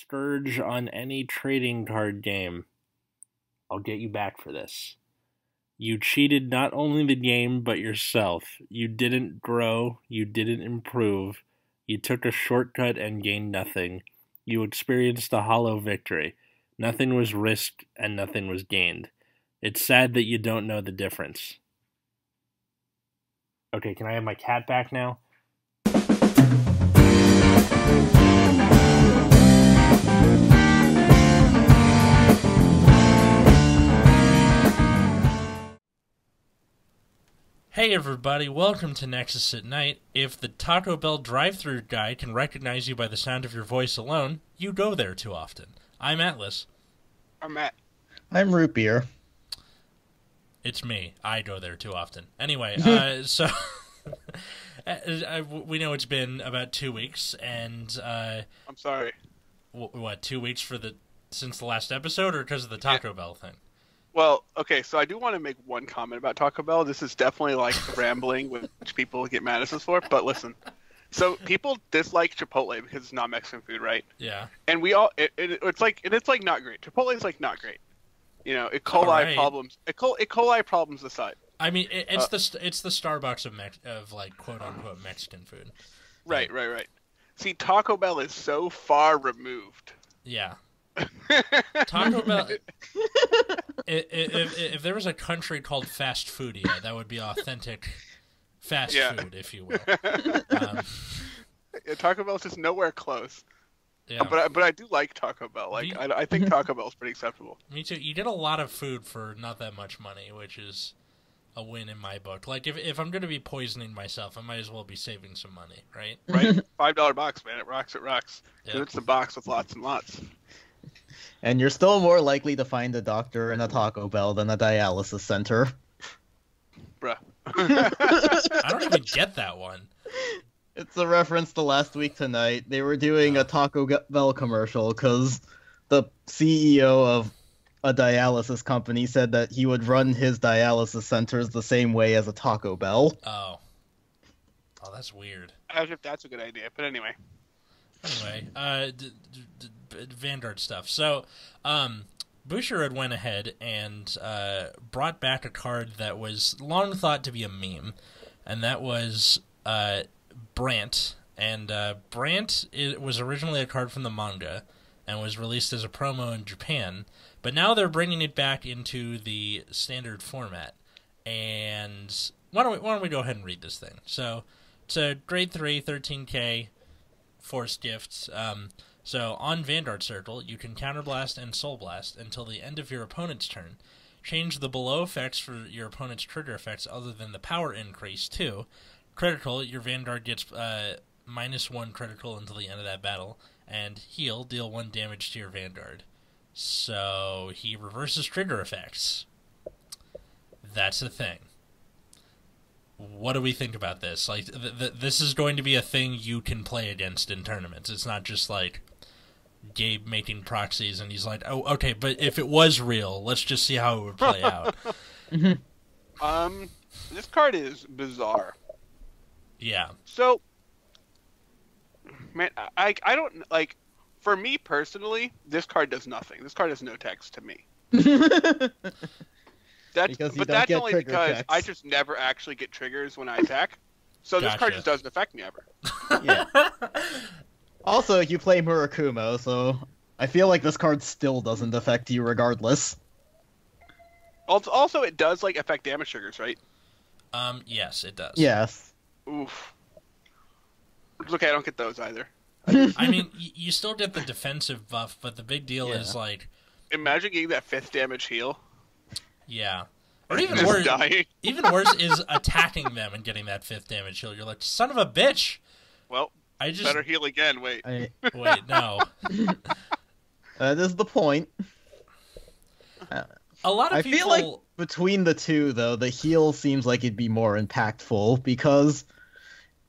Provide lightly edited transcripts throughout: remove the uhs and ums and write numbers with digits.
Scourge on any trading card game. I'll get you back for this. You cheated not only the game, but yourself. You didn't grow, you didn't improve, you took a shortcut and gained nothing. You experienced a hollow victory. Nothing was risked and nothing was gained. It's sad that you don't know the difference. Okay, can I have my cat back now? Hey everybody, welcome to Nexus at Night. If the Taco Bell drive-thru guy can recognize you by the sound of your voice alone, you go there too often. I'm Atlas. I'm Matt. I'm Root Beer. It's me. I go there too often. Anyway, so we know it's been about 2 weeks, and I'm sorry. What, 2 weeks since the last episode, or because of the Taco Bell thing? Well, okay, so I do want to make one comment about Taco Bell. This is definitely like rambling, which people get mad at us for. But listen, so people dislike Chipotle because it's not Mexican food, right? Yeah. And we all, it's like not great. Chipotle is like not great. You know, E. coli problems. E. coli problems aside. I mean, it's the Starbucks of like quote unquote Mexican food. Right. See, Taco Bell is so far removed. Yeah. Taco Bell. If there was a country called Fast Foodia, that would be authentic fast food, if you will. Taco Bell's just nowhere close. Yeah. But I do like Taco Bell. Like I think Taco Bell's pretty acceptable. Me too. You get a lot of food for not that much money, which is a win in my book. Like if I'm going to be poisoning myself, I might as well be saving some money, right? Right. $5 box, man. It rocks. It rocks. Yeah. So it's the box with lots and lots. And you're still more likely to find a doctor in a Taco Bell than a dialysis center. Bruh. I don't even get that one. It's a reference to Last Week Tonight. They were doing a Taco Bell commercial because the CEO of a dialysis company said that he would run his dialysis centers the same way as a Taco Bell. Oh, that's weird. I don't know if that's a good idea, but anyway. Vanguard stuff. So, Boucher had went ahead and brought back a card that was long thought to be a meme, and that was Brant. And Brant was originally a card from the manga and was released as a promo in Japan, but now they're bringing it back into the standard format. And why don't we go ahead and read this thing? So, it's a grade 3, 13k, force gifts. So, on Vanguard Circle, you can Counterblast and Soul Blast until the end of your opponent's turn. Change the below effects for your opponent's trigger effects other than the power increase to critical. Your Vanguard gets -1 critical until the end of that battle. And heal, deal 1 damage to your Vanguard. So, he reverses trigger effects. That's the thing. What do we think about this? Like, this is going to be a thing you can play against in tournaments. It's not just like Gabe making proxies and he's like, oh, okay, but if it was real, let's just see how it would play out. This card is bizarre. Yeah. So, man, I don't, like, for me personally, this card does nothing. This card has no text to me. That's only because checks. I just never actually get triggers when I attack. So this card just doesn't affect me ever. Yeah. Also, you play Murakumo, so I feel like this card still doesn't affect you regardless. Also, it does like affect damage triggers, right? Yes, it does. Yes. Oof. It's okay, I don't get those either. I mean, you still get the defensive buff, but the big deal is like, imagine getting that 5th damage heal. Yeah. Or even worse, is attacking them and getting that 5th damage heal. You're like, son of a bitch! Well, better heal again, wait. Wait, no. That is the point. A lot of people... I feel like between the two, though, the heal seems like it'd be more impactful, because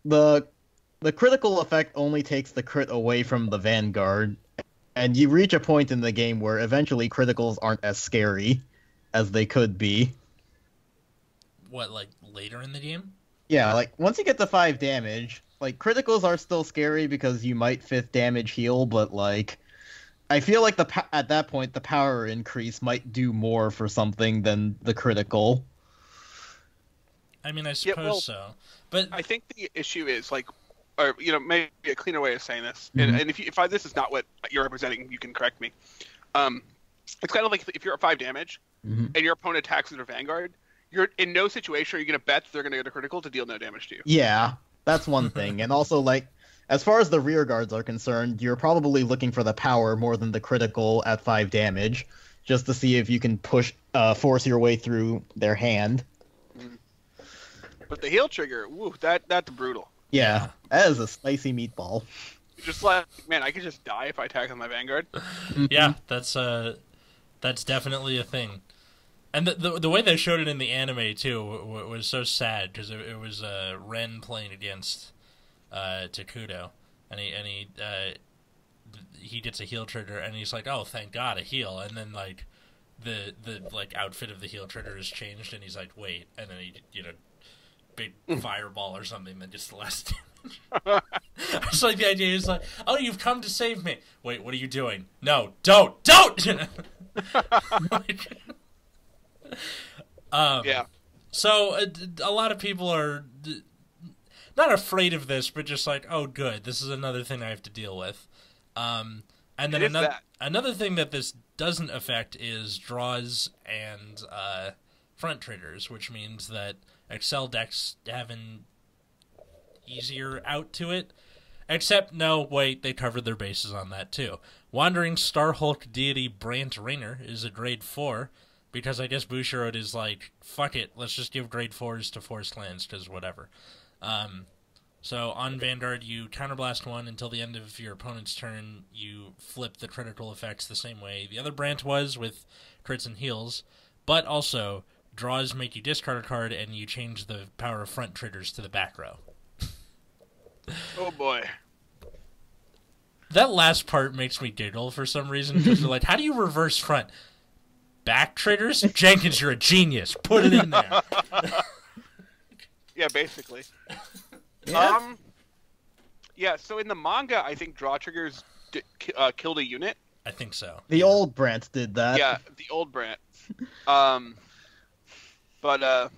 the critical effect only takes the crit away from the Vanguard, and you reach a point in the game where eventually criticals aren't as scary as they could be. What, like, later in the game? Yeah, like, once you get to 5 damage, like, criticals are still scary because you might 5th damage heal, but, like, I feel like at that point the power increase might do more for something than the critical. I mean, I suppose so, but I think the issue is like, or maybe a cleaner way of saying this, Mhm. and if this is not what you're representing, you can correct me. It's kind of like if you're at 5 damage Mhm. and your opponent attacks with their Vanguard, you're in no situation are you going to bet that they're going to get a critical to deal no damage to you. Yeah, that's one thing. And also, like, as far as the rear guards are concerned, you're probably looking for the power more than the critical at 5 damage, just to see if you can force your way through their hand. But the heal trigger, woo, that's brutal. Yeah, that is a spicy meatball. Just like, man, I could just die if I attack with my Vanguard. yeah, that's definitely a thing. And the way they showed it in the anime too was so sad because it was Ren playing against Takudo, and he gets a heal trigger, and he's like, "Oh, thank God, a heal!" And then like the like outfit of the heal trigger is changed, and he's like, "Wait!" And then he big fireball or something that gets the last damage. It's like the idea is like, "Oh, you've come to save me." Wait, what are you doing? No, don't. Like, yeah. So a lot of people are not afraid of this, but just like, oh, good, this is another thing I have to deal with. And then another thing that this doesn't affect is draws and front triggers, which means that Excel decks have an easier out to it. Except, no, wait, they covered their bases on that too. Wandering Starhulk deity Brant Rainer is a grade 4, because I guess Bushiroad is like, fuck it, let's just give grade 4s to forest lands, because whatever. So on Vanguard, you counterblast 1 until the end of your opponent's turn. You flip the critical effects the same way the other Brant was, with crits and heals, but also draws make you discard a card, and you change the power of front triggers to the back row. Oh boy. That last part makes me giggle for some reason, because they're like, how do you reverse front? Back triggers? Jenkins, you're a genius. Put it in there. Yeah, basically. Yeah. Yeah, so in the manga, I think draw triggers killed a unit. I think so. The old Brant did that. Yeah, the old Brant. But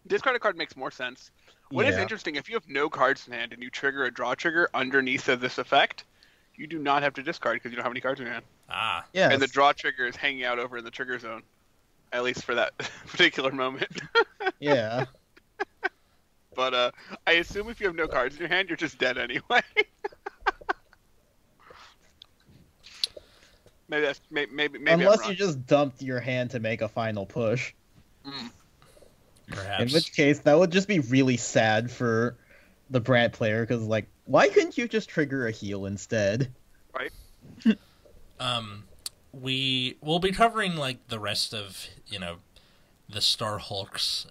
discard a card makes more sense. What is interesting, if you have no cards in hand and you trigger a draw trigger underneath of this effect, you do not have to discard because you don't have any cards in your hand. Ah. Yeah. And the draw trigger is hanging out over in the trigger zone, at least for that particular moment. Yeah. But I assume if you have no cards in your hand, you're just dead anyway. maybe Unless you just dumped your hand to make a final push. Perhaps. In which case, that would just be really sad for the Brant player, because, like, why couldn't you just trigger a heal instead? Right. We'll be covering, like, the rest of, the Starhulks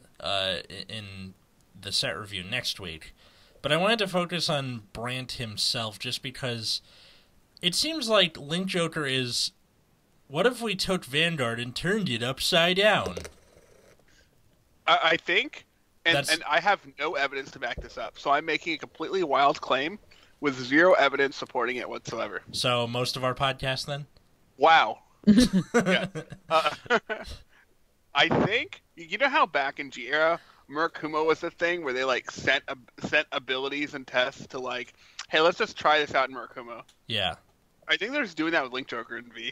in the set review next week. But I wanted to focus on Brant himself, just because it seems like Link Joker is, what if we took Vanguard and turned it upside down? I think, and I have no evidence to back this up, so I'm making a completely wild claim with zero evidence supporting it whatsoever. So most of our podcast, then? Wow. Yeah. I think, you know how back in G-Era, Murakumo was the thing where they, like, sent abilities and tests to, like, hey, let's just try this out in Murakumo. Yeah. I think they're just doing that with Link Joker and V.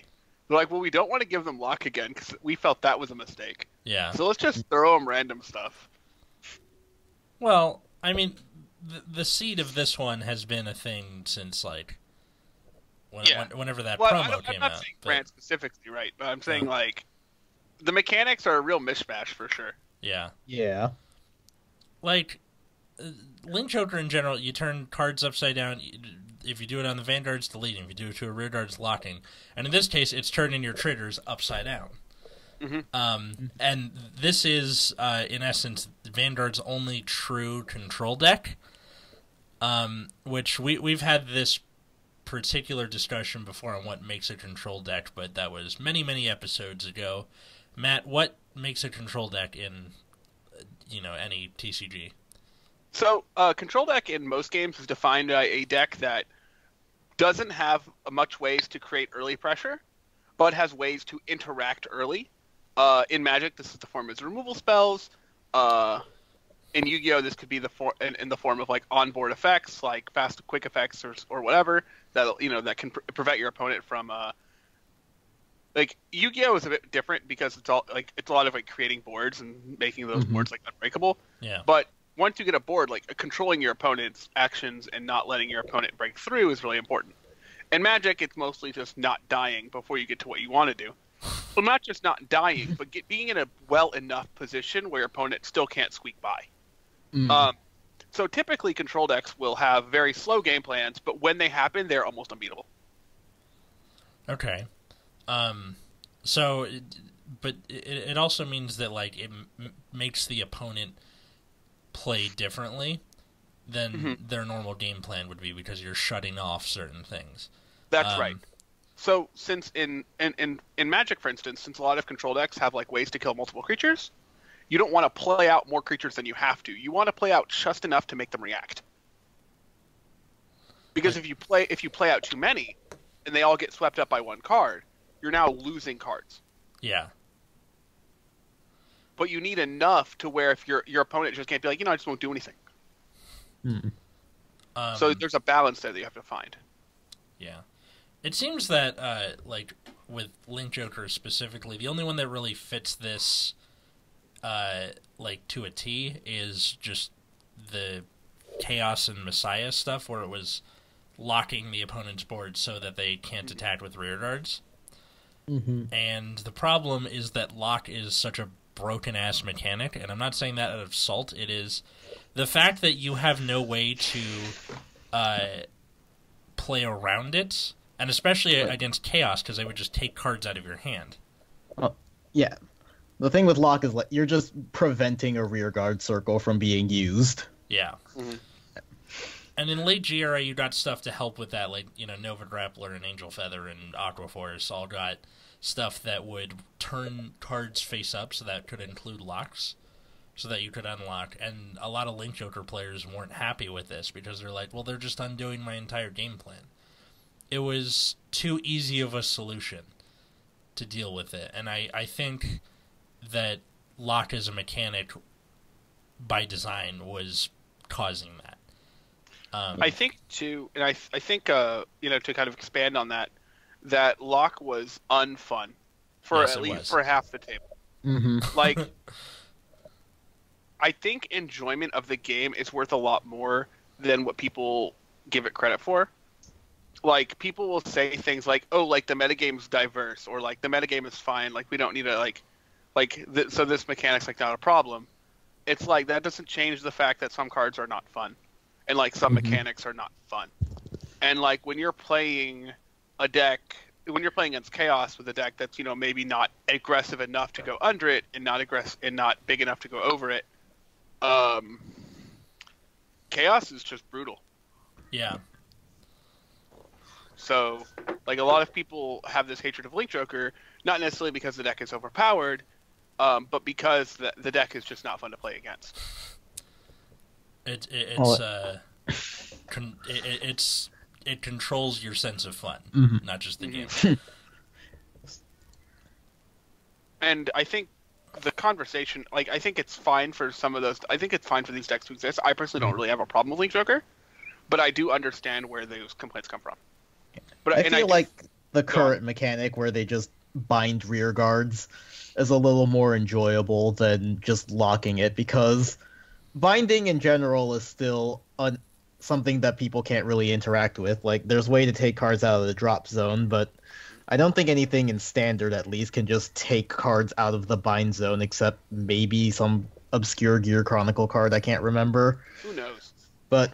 They're like, well, we don't want to give them luck again because we felt that was a mistake. Yeah. So let's just throw them random stuff. Well, I mean, the seed of this one has been a thing since, like, whenever that promo came out. I'm not saying Brant specifically, right? But I'm saying, like, the mechanics are a real mishmash for sure. Yeah. Yeah. Like, Link Joker in general, you turn cards upside down. If you do it on the Vanguard, it's deleting. If you do it to a rear guard, it's locking. And in this case, it's turning your triggers upside down. Mm-hmm. And this is, in essence, Vanguard's only true control deck, which we've had this particular discussion before on what makes a control deck, but that was many, many episodes ago. Matt, what makes a control deck in, any TCG? So, control deck in most games is defined by a deck that doesn't have much ways to create early pressure, but has ways to interact early. In Magic, this is the form of removal spells. In Yu-Gi-Oh, this could be in the form of like onboard effects, like fast, quick effects, or whatever that can prevent your opponent from. Like Yu-Gi-Oh is a bit different because it's a lot of like creating boards and making those boards like unbreakable. Yeah. But once you get a board, like controlling your opponent's actions and not letting your opponent break through is really important. In Magic, it's mostly just not dying before you get to what you want to do. Well, not just not dying, but being in a well enough position where your opponent still can't squeak by. So typically, control decks will have very slow game plans, but when they happen, they're almost unbeatable. Okay. But it also means that like it makes the opponent play differently than their normal game plan would be because you're shutting off certain things. That's right. So since in Magic, for instance, since a lot of control decks have like ways to kill multiple creatures, you don't want to play out more creatures than you have to. You want to play out just enough to make them react. Because if you play out too many, and they all get swept up by one card, you're now losing cards. Yeah. But you need enough to where if your opponent just can't be like, I just won't do anything. So there's a balance there that you have to find. Yeah. It seems that, like, with Link Joker specifically, the only one that really fits this, like, to a T is just the Chaos and Messiah stuff, where it was locking the opponent's board so that they can't attack with rear guards. And the problem is that lock is such a broken-ass mechanic, and I'm not saying that out of salt. It is the fact that you have no way to play around it, and especially against Chaos, because they would just take cards out of your hand. Yeah. The thing with lock is like you're just preventing a rearguard circle from being used. Yeah. And in late GRA, you got stuff to help with that, like, Nova Grappler and Angel Feather and Aqua Force all got stuff that would turn cards face up, so that could include locks, so that you could unlock. And a lot of Link Joker players weren't happy with this, because they're like, well, they're just undoing my entire game plan. It was too easy of a solution to deal with it. And I think that lock as a mechanic, by design, was causing that. I think too, and I think to kind of expand on that lock was unfun for for half the table. Like, I think enjoyment of the game is worth a lot more than what people give it credit for. Like, people will say things like, "Oh, like the metagame's diverse," or like the metagame is fine. Like, we don't need to so this mechanic's like not a problem. It's like that doesn't change the fact that some cards are not fun. And, like, some mechanics are not fun. And, like, when you're playing against Chaos with a deck that's, maybe not aggressive enough to go under it and not big enough to go over it, Chaos is just brutal. Yeah. So, like, a lot of people have this hatred of Link Joker, not necessarily because the deck is overpowered, but because the deck is just not fun to play against. It controls your sense of fun, not just the game. And I think the conversation, like, I think it's fine for some of those. I think it's fine for these decks to exist. I personally don't really have a problem with Link Joker, but I do understand where those complaints come from. But I feel like the current mechanic where they just bind rear guards is a little more enjoyable than just locking it, because binding in general is still something that people can't really interact with. Like, there's a way to take cards out of the drop zone, but I don't think anything in Standard, at least, can just take cards out of the bind zone, except maybe some obscure Gear Chronicle card I can't remember. Who knows? But,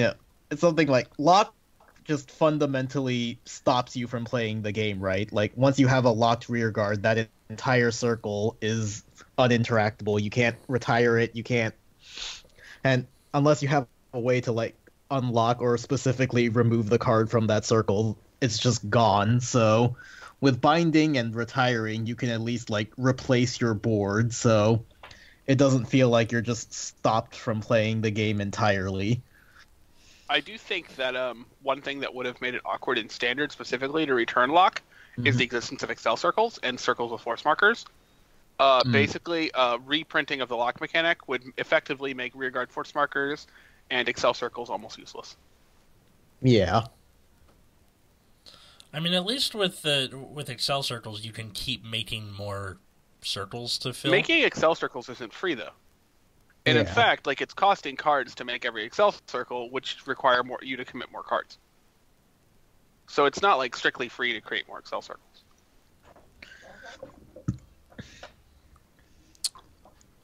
it's something like lock just fundamentally stops you from playing the game, right? Like, once you have a locked rear guard, that entire circle is uninteractable. You can't retire it, and unless you have a way to, like, unlock or specifically remove the card from that circle, it's just gone. So with binding and retiring, you can at least, like, replace your board, so it doesn't feel like you're just stopped from playing the game entirely. I do think that one thing that would have made it awkward in Standard specifically to return lock is the existence of Excel circles and circles with force markers. Basically, reprinting of the lock mechanic would effectively make rearguard force markers and Excel circles almost useless. Yeah. I mean, at least with Excel circles, you can keep making more circles to fill. Making Excel circles isn't free though, and in fact, like it's costing cards to make every Excel circle, which require you to commit more cards. So it's not like strictly free to create more Excel circles.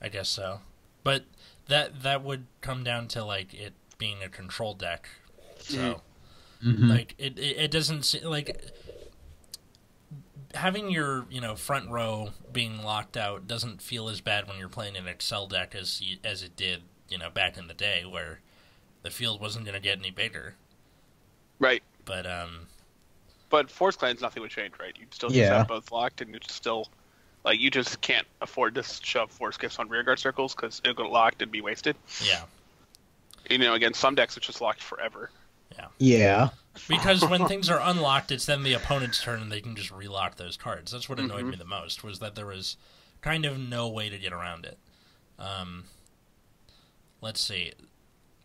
I guess so, but that would come down to like it being a control deck. So, like it doesn't seem like having your front row being locked out doesn't feel as bad when you're playing an Excel deck as it did back in the day where the field wasn't going to get any bigger. Right. But Force Clans, nothing would change, right? You'd still just have both locked, and you'd still you just can't afford to shove Force Gifts on rearguard circles because it'll get locked and be wasted. Yeah. Against some decks, it's just locked forever. Yeah. Yeah. Because when things are unlocked, it's then the opponent's turn, and they can just relock those cards. That's what annoyed me the most, was that there was kind of no way to get around it. Let's see.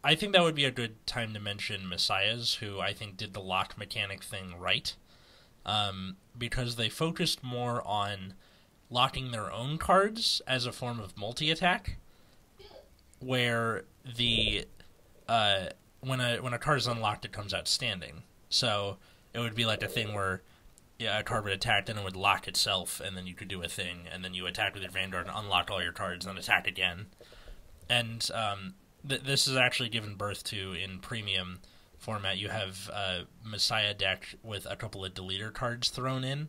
I think that would be a good time to mention Messiahs, who I think did the lock mechanic thing right, because they focused more on locking their own cards as a form of multi-attack, where the when a card is unlocked, it comes out standing. So it would be like a thing where a card would attack, and it would lock itself, and then you could do a thing, and then you attack with your Vanguard and unlock all your cards, and then attack again. And this is actually given birth to, in premium format, you have a Messiah deck with a couple of deleter cards thrown in,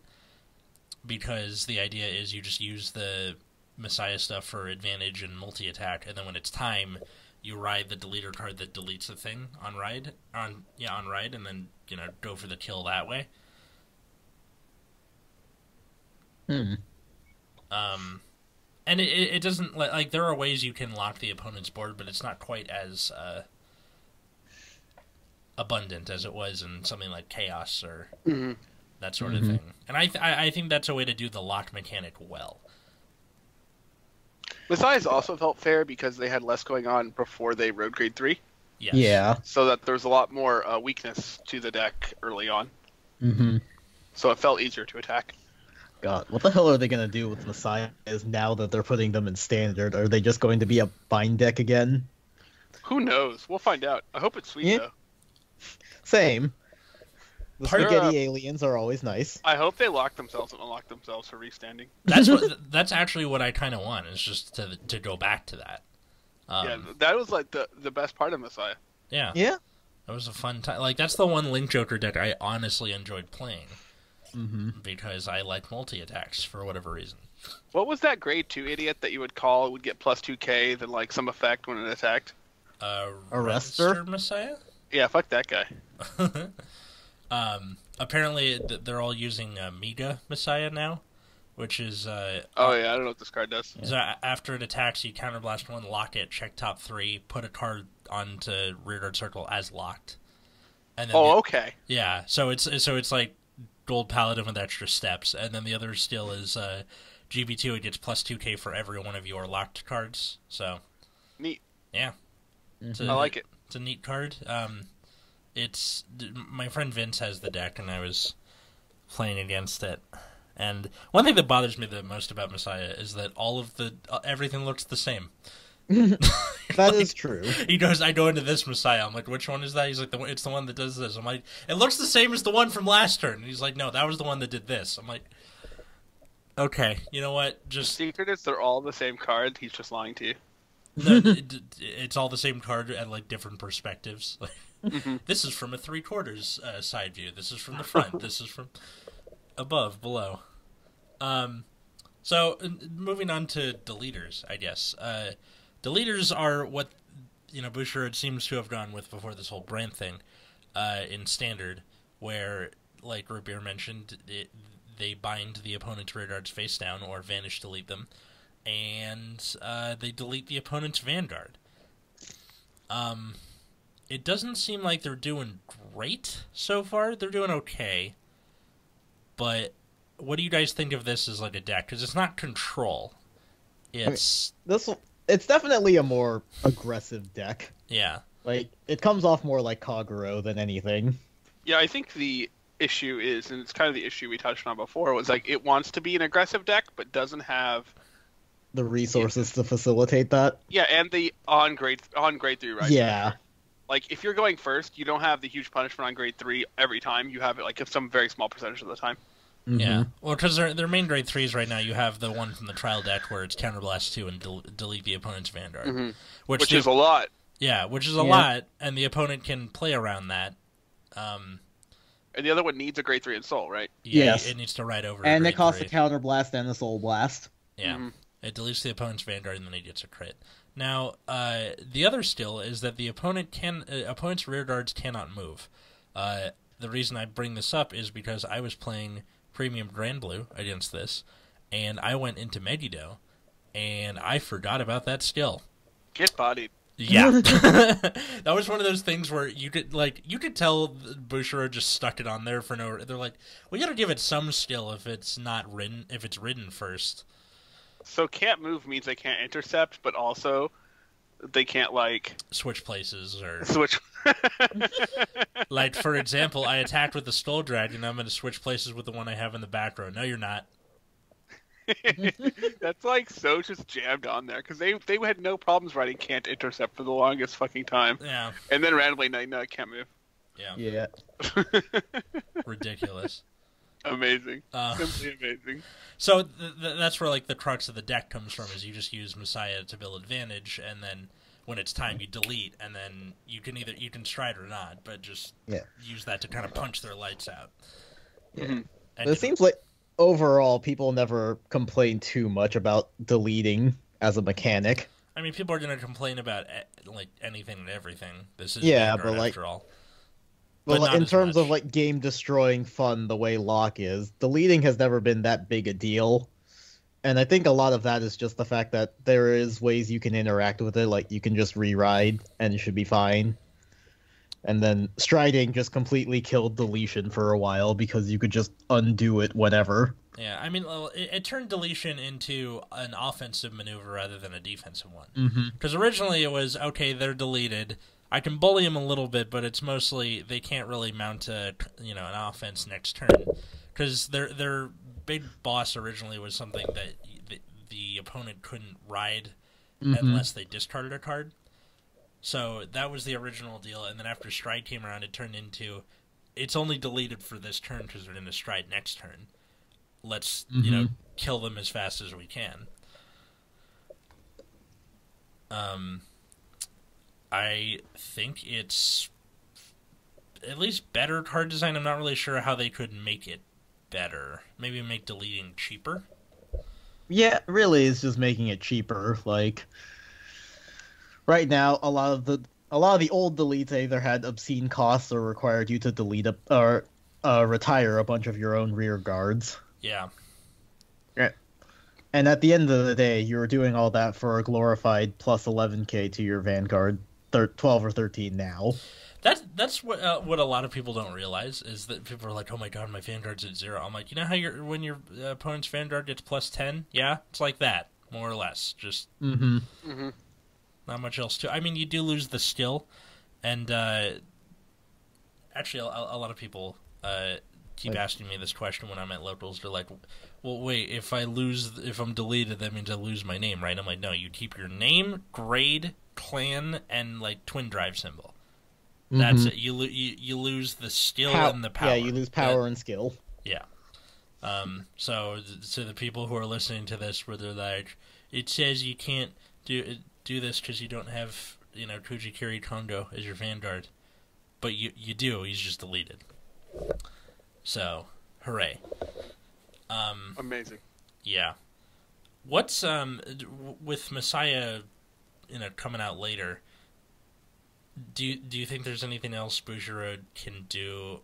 because the idea is you just use the Messiah stuff for advantage and multi-attack, and then when it's time, you ride the deleter card that deletes the thing on ride, and then go for the kill that way. And it doesn't like there are ways you can lock the opponent's board, but it's not quite as abundant as it was in something like Chaos or that sort of thing. And I think that's a way to do the lock mechanic well. Messiahs also felt fair because they had less going on before they rode Grade 3. Yes. Yeah. So that there's a lot more weakness to the deck early on. Mm-hmm. So it felt easier to attack. God, what the hell are they going to do with Messiahs now that they're putting them in Standard? Are they just going to be a bind deck again? Who knows? We'll find out. I hope it's sweet, though. Same. The spaghetti aliens are always nice. I hope they lock themselves and unlock themselves for restanding. That's actually what I kind of want, is just to go back to that. That was like the best part of Messiah. Yeah. Yeah. That was a fun time. Like, that's the one Link Joker deck I honestly enjoyed playing. Because I like multi-attacks for whatever reason. What was that grade 2 idiot that you would call would get plus 2k then like some effect when it attacked? Arrestor Messiah? Yeah, fuck that guy. Apparently they're all using Mega Messiah now, which is I don't know what this card does. So after it attacks, you counterblast one, lock it, check top 3, put a card onto rearguard circle as locked. And then okay. Yeah, so it's like Gold Paladin with extra steps, and then the other skill is GB2. It gets plus 2k for every one of your locked cards. So neat. Yeah, I like it. It's a neat card. It's my friend Vince has the deck, and I was playing against it. And one thing that bothers me the most about Messiah is that all of everything looks the same. That is true. He goes, I go into this Messiah. I'm like, which one is that? He's like, it's the one that does this. I'm like, it looks the same as the one from last turn. And he's like, no, that was the one that did this. I'm like, okay, you know what? Just the secret is they're all the same card. He's just lying to you. No, it's all the same card at like different perspectives. This is from a 3/4 side view. This is from the front. This is from above, below. So moving on to deleters, I guess. Deleters are what Bushiroad seems to have gone with before this whole brand thing in Standard, where, like Root mentioned, they bind the opponent's rear guards face down or vanish delete them, and they delete the opponent's Vanguard. it doesn't seem like they're doing great so far. They're doing okay. But what do you guys think of this as like a deck? Because it's not control. It's... It's definitely a more aggressive deck. Yeah. Like, it comes off more like Kagero than anything. Yeah, I think the issue is, and it's kind of the issue we touched on before, was like it wants to be an aggressive deck, but doesn't have the resources to facilitate that. Yeah, and the on grade 3 right. Yeah. Like if you're going first, you don't have the huge punishment on grade 3 every time. You have it like some very small percentage of the time. Mm-hmm. Yeah, well, because their main grade 3s right now, you have the one from the trial deck where it's Counterblast 2 and delete the opponent's Vanguard. Mm-hmm. Which is a lot. Yeah, which is a lot, and the opponent can play around that. And the other one needs a grade 3 in Soul, right? Yeah, yes. It needs to ride over and a it costs 3. a Counter Blast and a Soul Blast. Yeah, it deletes the opponent's Vanguard, and then he gets a crit. Now, the other still is that the opponent's rear guards cannot move. The reason I bring this up is because I was playing Premium Grand Blue against this, and I went into Megiddo, and I forgot about that skill. Get bodied. Yeah. That was one of those things where you could tell Bushiro just stuck it on there for no... They're like, we gotta give it some skill if it's ridden first. So can't move means they can't intercept, but also they can't, like... switch places or... Switch... Like, for example, I attacked with the Skull Dragon, I'm going to switch places with the one I have in the back row. No, you're not. That's, like, so just jammed on there, because they had no problems writing can't intercept for the longest fucking time. Yeah. And then randomly, no, can't move. Yeah. Ridiculous. Amazing. Simply amazing. So that's where, like, the crux of the deck comes from, is you just use Messiah to build advantage, and then when it's time you delete, and then you can stride or not, but just use that to kind of punch their lights out. Yeah. And it seems like overall people never complain too much about deleting as a mechanic. I mean, people are going to complain about like anything and everything. This is but like, after all. But in terms of like game destroying fun, the way Lock is, deleting has never been that big a deal. And I think a lot of that is just the fact that there is ways you can interact with it, like you can just re-ride and it should be fine. And then striding just completely killed deletion for a while because you could just undo it whenever. Yeah, I mean, it turned deletion into an offensive maneuver rather than a defensive one. Because originally it was, okay, they're deleted, I can bully them a little bit, but it's mostly they can't really mount an offense next turn. Because their big boss originally was something that the opponent couldn't ride unless they discarded a card. So that was the original deal, and then after Stride came around, it turned into, it's only deleted for this turn because they're going to Stride next turn. Let's, kill them as fast as we can. I think it's at least better card design. I'm not really sure how they could make it better. Maybe make deleting cheaper? Yeah, really, it's just making it cheaper. Like, right now, a lot of the old deletes either had obscene costs or required you to delete or retire a bunch of your own rear guards. Yeah. And at the end of the day, you were doing all that for a glorified plus 11k to your Vanguard, 12 or 13 now. That's what a lot of people don't realize is that people are like, oh my god, my Vanguard's at 0. I'm like, you know how when your opponent's Vanguard gets plus 10? Yeah, it's like that, more or less. Just not much else to. I mean, you do lose the skill, and actually, a lot of people keep asking me this question when I'm at locals. They're like, well, wait, if I'm deleted, that means I lose my name, right? I'm like, no, you keep your name, grade, clan, and like twin drive symbol. That's it. You lose the skill and the power. Yeah, you lose power and skill. Yeah. So the people who are listening to this, where they're like, it says you can't do this because you don't have Kujikiri Kondo as your Vanguard, but you do. He's just deleted. So, hooray! Amazing. Yeah. What's with Messiah, coming out later? Do you think there's anything else Bujiro can do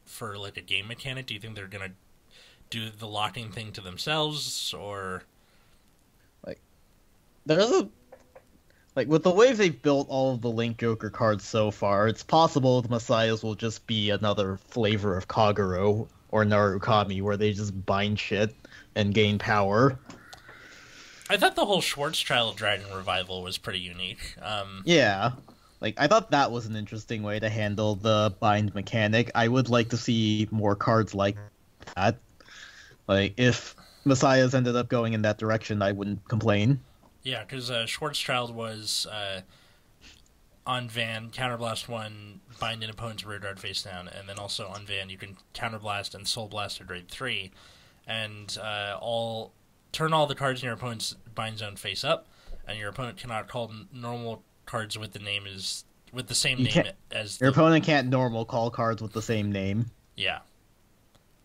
for like a game mechanic? Do you think they're gonna do the locking thing to themselves, or like there's Like, with the way they've built all of the Link Joker cards so far, it's possible the Messiahs will just be another flavor of Kagero or Narukami, where they just bind shit and gain power. I thought the whole Schwarzschild Dragon revival was pretty unique. Yeah. Like, I thought that was an interesting way to handle the bind mechanic. I would like to see more cards like that. Like, if Messiahs ended up going in that direction, I wouldn't complain. Yeah, because Schwarzschild was on Van, Counterblast 1, bind an opponent's rear guard face down, and then also on Van you can Counterblast and Soul Blast or grade 3, and turn all the cards in your opponent's bind zone face up, and your opponent cannot call normal cards with the same name as your opponent can't normal call cards with the same name. Yeah.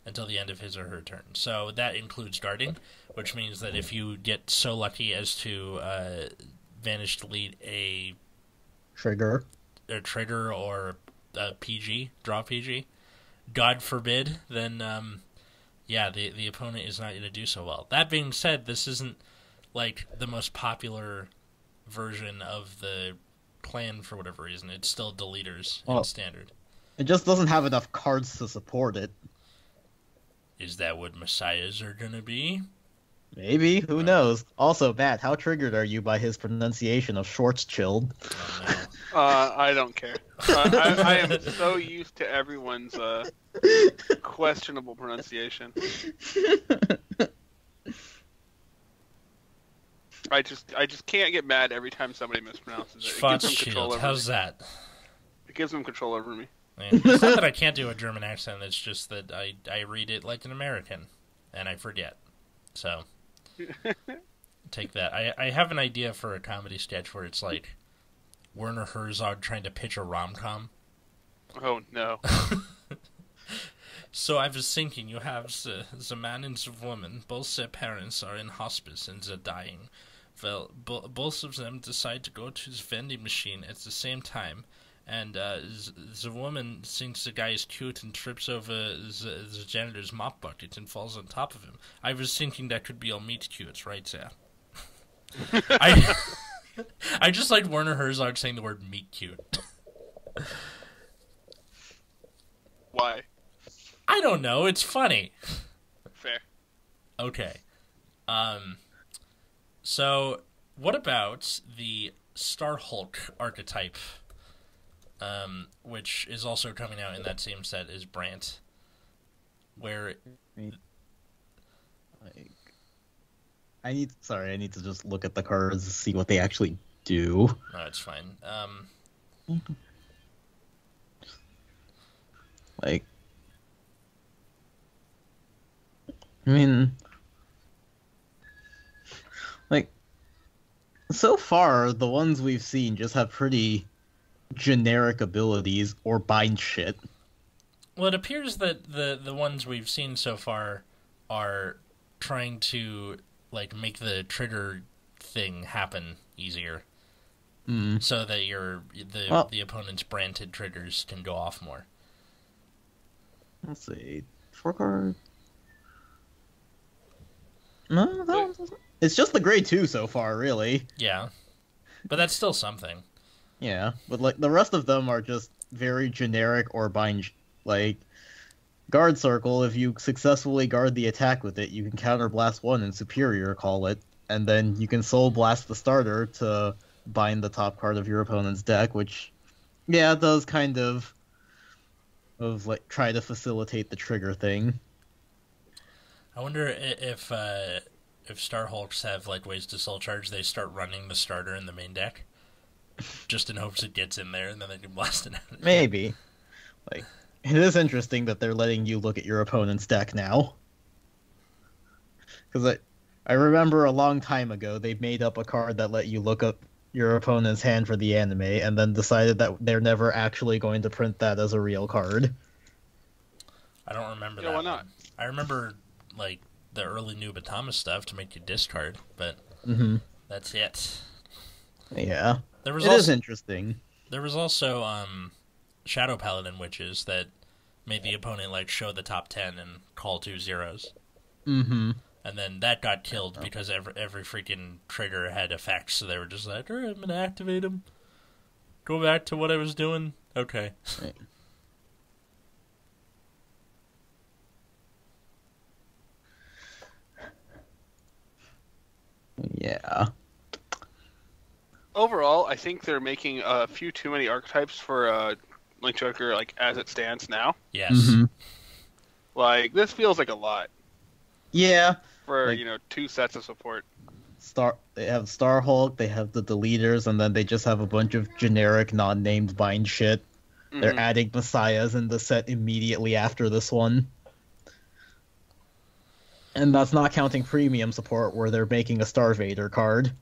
Until the end of his or her turn. So that includes guarding, which means that if you get so lucky as to vanish delete a trigger or a PG, draw PG, God forbid, then the opponent is not going to do so well. That being said, this isn't like the most popular version of the plan for whatever reason. It's still deleters in standard. It just doesn't have enough cards to support it. Is that what Messiahs are gonna be? Maybe. Who knows? Also, Matt, how triggered are you by his pronunciation of Schwarzschild? Oh, no. I don't care. I am so used to everyone's questionable pronunciation. I just can't get mad every time somebody mispronounces it. Schwarzschild. How's that? It gives them control over me. Man, it's not that I can't do a German accent, it's just that I read it like an American, and I forget. So, take that. I have an idea for a comedy sketch where it's like Werner Herzog trying to pitch a rom-com. Oh, no. So I was thinking, you have the man and the woman, both their parents are in hospice and they're dying. Well, both of them decide to go to the vending machine at the same time. And the woman thinks the guy is cute and trips over the janitor's mop bucket and falls on top of him. I was thinking that could be all meet cute right there. I just like Werner Herzog saying the word meet cute. Why? I don't know. It's funny. Fair. Okay. So, what about the Starhulk archetype? Which is also coming out in that same set as Brant, where I need to just look at the cards to see what they actually do. No, it's fine. So far the ones we've seen just have pretty generic abilities or bind shit. Well, it appears that the ones we've seen so far are trying to make the trigger thing happen easier, so that the opponent's Branted triggers can go off more. Let's see, 4 card. No, that one doesn't. It's just the grade 2 so far, really. Yeah, but that's still something. Yeah, but the rest of them are just very generic or bind. Guard Circle, if you successfully guard the attack with it, you can counterblast 1 and Superior call it, and then you can Soul Blast the starter to bind the top card of your opponent's deck, which, yeah, does kind of try to facilitate the trigger thing. I wonder if Starhulks have ways to soul charge. They start running the starter in the main deck, just in hopes it gets in there, and then they can blast it out. Maybe. It is interesting that they're letting you look at your opponent's deck now. Because I remember a long time ago, they made up a card that let you look up your opponent's hand for the anime, and then decided that they're never actually going to print that as a real card. I don't remember that. Yeah, why not? One. I remember, the early New Batama stuff to make you discard, but that's it. Yeah. It is interesting. There was also Shadow Paladin Witches that made the opponent show the top 10 and call 2 zeros. Mm-hmm. And then that got killed because every freaking trigger had effects, so they were just like, all right, I'm going to activate them. Go back to what I was doing. Okay. Right. Yeah. Overall, I think they're making a few too many archetypes for Link Joker, like, as it stands now. Yes. Mm-hmm. Like, this feels like a lot Yeah. for, Like, 2 sets of support. They have Starhulk, they have the deleters, and then they just have a bunch of generic, non-named bind shit. They're Mhm. adding messiahs in the set immediately after this one. And that's not counting premium support, where they're making a Star Vader card.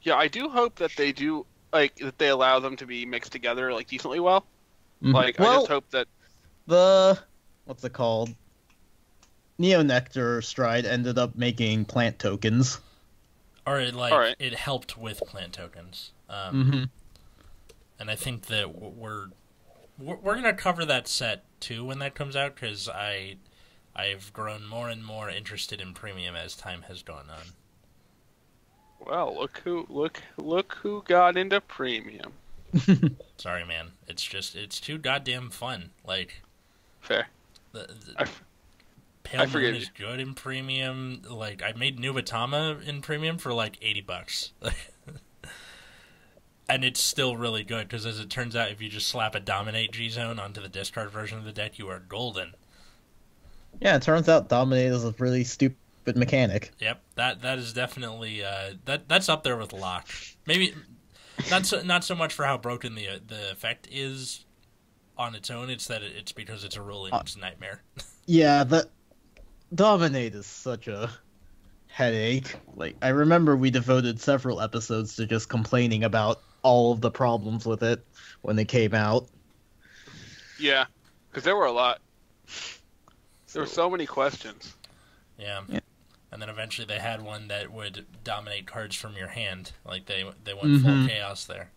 Yeah, I do hope that they do, like, that they allow them to be mixed together, like, decently well. Mhm. Like, I just hope that... What's it called? Neo Nectar Stride ended up making plant tokens. Or Alright. it helped with plant tokens. Mm-hmm. And I think that we're going to cover that set too when that comes out, because I've grown more and more interested in premium as time has gone on. Well, look who got into premium. Sorry, man. It's too goddamn fun. Like, Fair. the I Pale forgive Moon is good in premium. Like, I made Nubatama in premium for like $80. And it's still really good, because as it turns out, if you just slap a Dominate G-Zone onto the discard version of the deck, you are golden. Yeah, it turns out Dominate is a really stupid mechanic. Yep, that is definitely that's up there with Lock. Maybe not so much for how broken the effect is on its own. It's that it's because it's a ruling nightmare. Yeah, the Dominate is such a headache. Like, I remember we devoted several episodes to just complaining about all of the problems with it when it came out. Yeah, because there were a lot. There were so many questions. Yeah. And then eventually they had one that would dominate cards from your hand. Like, they went full chaos there.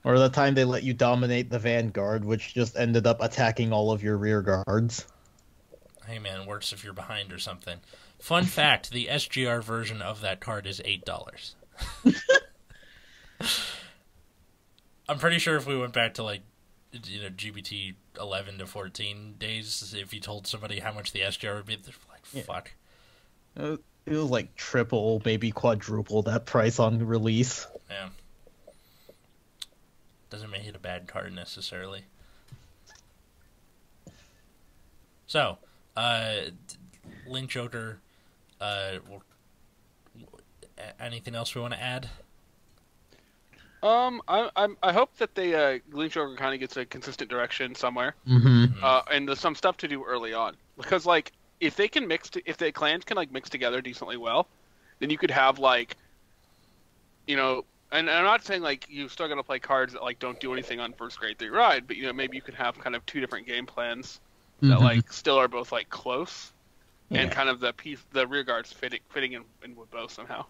Or the time they let you dominate the Vanguard, which just ended up attacking all of your rear guards. Hey man, works if you're behind or something. Fun fact, the SGR version of that card is $8. I'm pretty sure if we went back to, like, GBT 11 to 14 days, if you told somebody how much the SGR would be, they're like, fuck. It was like triple, maybe quadruple that price on release. Yeah. Doesn't make it a bad card necessarily. So, Link Joker, anything else we want to add? I hope that they Link Joker kind of gets a consistent direction somewhere, Mm-hmm. and there's some stuff to do early on, because like if they can if the clans can like mix together decently well, then you could have like, and I'm not saying like you still gotta play cards that like don't do anything on first grade 3 ride, but maybe you could have kind of 2 different game plans that like still are both like close, and kind of the rear guards fitting in with both somehow.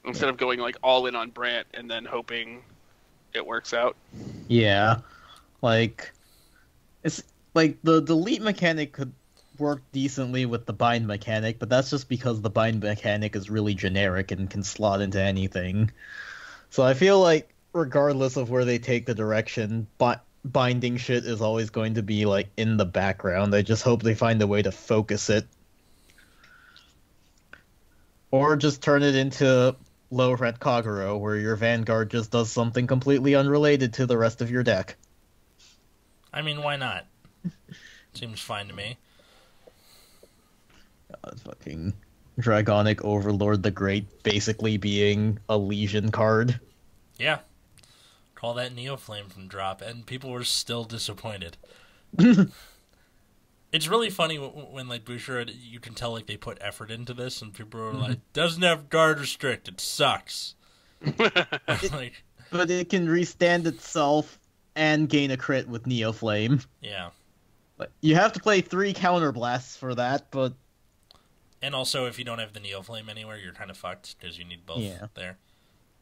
Instead of going like all in on Brant and then hoping it works out. Yeah, like it's like the delete mechanic could work decently with the bind mechanic, but that's just because the bind mechanic is really generic and can slot into anything. So I feel like regardless of where they take the direction, binding shit is always going to be like in the background. I just hope they find a way to focus it. Or just turn it into low red Kagero, where your Vanguard just does something completely unrelated to the rest of your deck. I mean, why not? Seems fine to me. God, fucking Dragonic Overlord the Great basically being a Legion card. Yeah. Call that Neoflame from drop, and people were still disappointed. It's really funny when like Bushiroad, you can tell like they put effort into this, and people are like, "Doesn't have guard restrict, it sucks." Like, but it can restand itself and gain a crit with Neoflame. Yeah. But you have to play 3 counterblasts for that, but... And also, if you don't have the Neoflame anywhere, you're kind of fucked, because you need both there.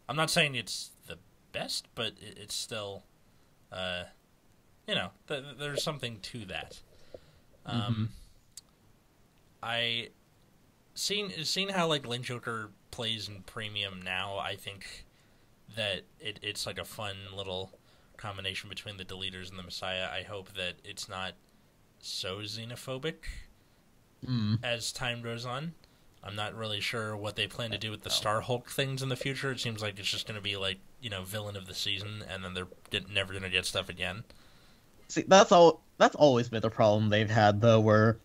I'm not saying it's the best, but it's still, there's something to that. I seeing how like Link Joker plays in premium now, I think that it's like a fun little combination between the deleters and the Messiah. I hope that it's not so xenophobic as time goes on. I'm not really sure what they plan to do with the Starhulk things in the future. It seems like it's just going to be like, villain of the season, and then they're never going to get stuff again. See, that's always been the problem they've had, though, where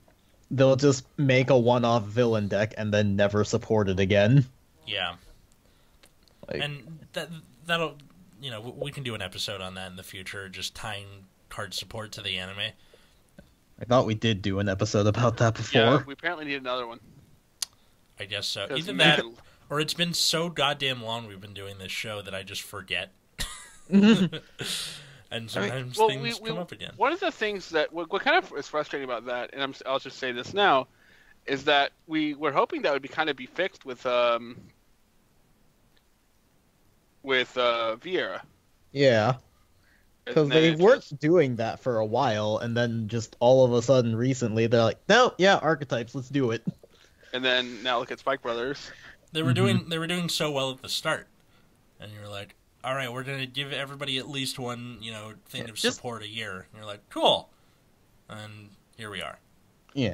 they'll just make a one-off villain deck and then never support it again. Yeah. And that'll, we can do an episode on that in the future, just tying card support to the anime. I thought we did do an episode about that before. Yeah, we apparently need another one. I guess so. Either that, or it's been so goddamn long we've been doing this show that I just forget. And sometimes things come up again. One of the things that what kind of is frustrating about that, and I'll just say this now, is that we were hoping that would be fixed with Vieira. Yeah. Because they weren't doing that for a while, and then just all of a sudden recently they're like, no, yeah, archetypes, let's do it. And then now look at Spike Brothers. They were doing so well at the start, and you were like, all right, we're gonna give everybody at least one thing of support a year. And you're like, cool, and here we are. Yeah,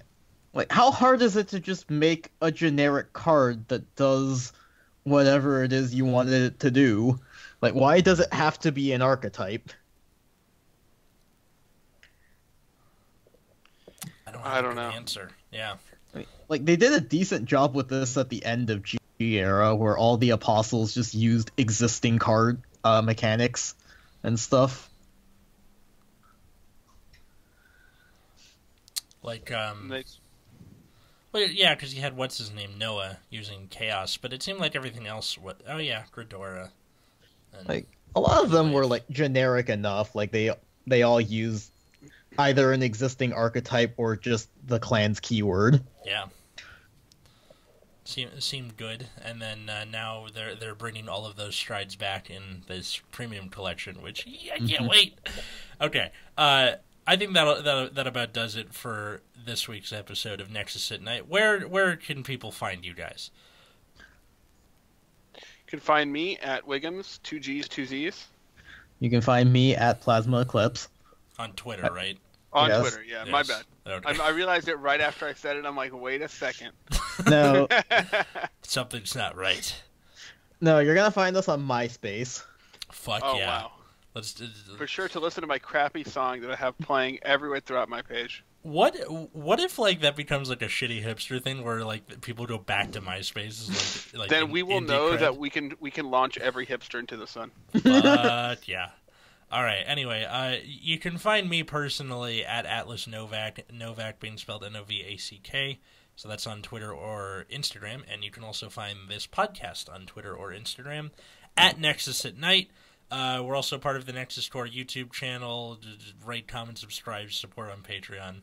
like how hard is it to just make a generic card that does whatever it is you wanted it to do? Like, why does it have to be an archetype? I don't know. Answer. Yeah. Like, they did a decent job with this at the end of G era, where all the apostles just used existing card mechanics and stuff. Like, well, yeah, because you had what's his name, Noah, using chaos, but it seemed like everything else. Gridora. Like a lot of them were like generic enough. Like they all used either an existing archetype or just the clan's keyword. Yeah. Seemed good, and then now they're bringing all of those strides back in this premium collection, which I can't wait. Okay, I think that about does it for this week's episode of Nexus at Night. Where can people find you guys? You can find me at Wiggums, 2 G's, 2 Z's. You can find me at Plasma Eclipse. On Twitter, right? On Twitter, yeah. Yes. My bad. Okay. I realized it right after I said it. I'm like, wait a second. No. Something's not right. No, you're going to find us on MySpace. Fuck oh, yeah. Wow. Let's For sure to listen to my crappy song that I have playing everywhere throughout my page. What if like that becomes like a shitty hipster thing where like people go back to MySpace? Like then we will know that we can launch every hipster into the sun. But yeah. All right. Anyway, you can find me personally at Atlas Novak. Novak being spelled Novack. So that's on Twitter or Instagram, and you can also find this podcast on Twitter or Instagram at Nexus at Night. We're also part of the Nexus Core YouTube channel. Rate, comment, subscribe, support on Patreon.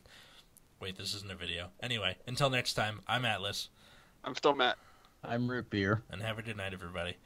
Wait, this isn't a video. Anyway, until next time, I'm Atlas. I'm still Matt. I'm Root Beer. And have a good night, everybody.